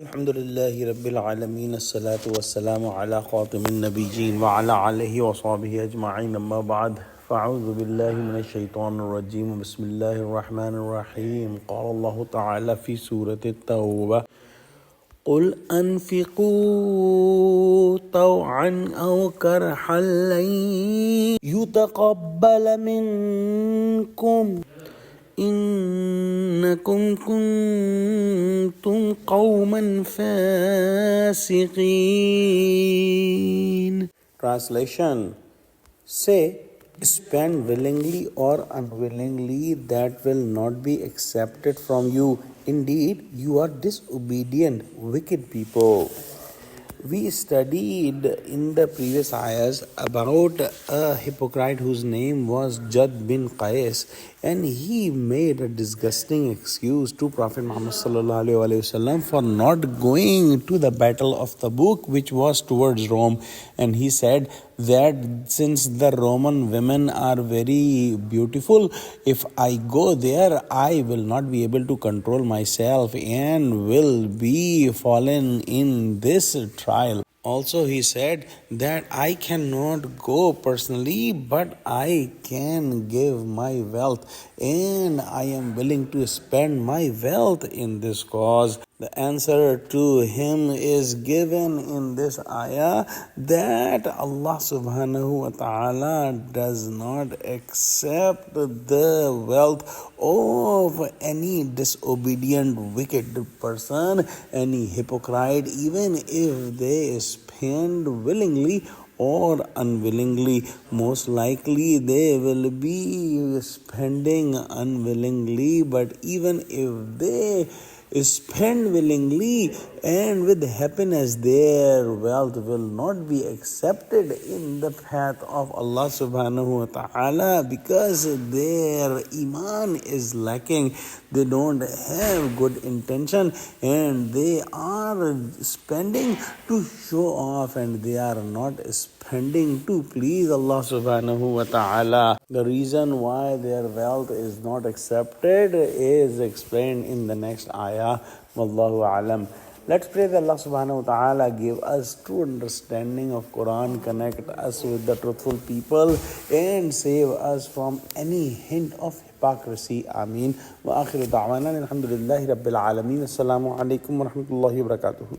Alhamdulillahi Rabbil Alameen, as-salatu was-salamu ala khatimin nabiyyin wa ala alihi wa sahbihi ajma'in, amma ba'd. Fa'udhu billahi minash shaitanir rajim, bismillahir rahmanir rahim. Qala Allahu ta'ala fi Surah Tawba, قل أنفقوا طوعا أو كرحا لن يتقبل منكم إنكم كنتم قوما فاسقين. Translation: Say, spend willingly or unwillingly, that will not be accepted from you. Indeed, you are disobedient, wicked people. We studied in the previous ayahs about a hypocrite whose name was Jad bin Qais, and he made a disgusting excuse to Prophet Muhammad ﷺ for not going to the battle of Tabuk, which was towards Rome. And he said that since the Roman women are very beautiful, if I go there, I will not be able to control myself and will be fallen in this trial. Also, he said that I cannot go personally, but I can give my wealth, and I am willing to spend my wealth in this cause. The answer to him is given in this ayah that Allah subhanahu wa ta'ala does not accept the wealth of any disobedient, wicked person, any hypocrite, even if they spend willingly or unwillingly. Most likely they will be spending unwillingly, but even if they spend willingly and with happiness, their wealth will not be accepted in the path of Allah subhanahu wa ta'ala because their iman is lacking. They don't have good intention and they are spending to show off, and they are not spending to please Allah subhanahu wa ta'ala. The reason why their wealth is not accepted is explained in the next ayah. Wallahu alam. Let's pray that Allah subhanahu wa ta'ala give us true understanding of Quran, connect us with the truthful people, and save us from any hint of hypocrisy. Ameen. Wa akhiru da'wana alhamdulillahi rabbil alameen. Assalamu alaikum wa rahmatullahi wa barakatuh.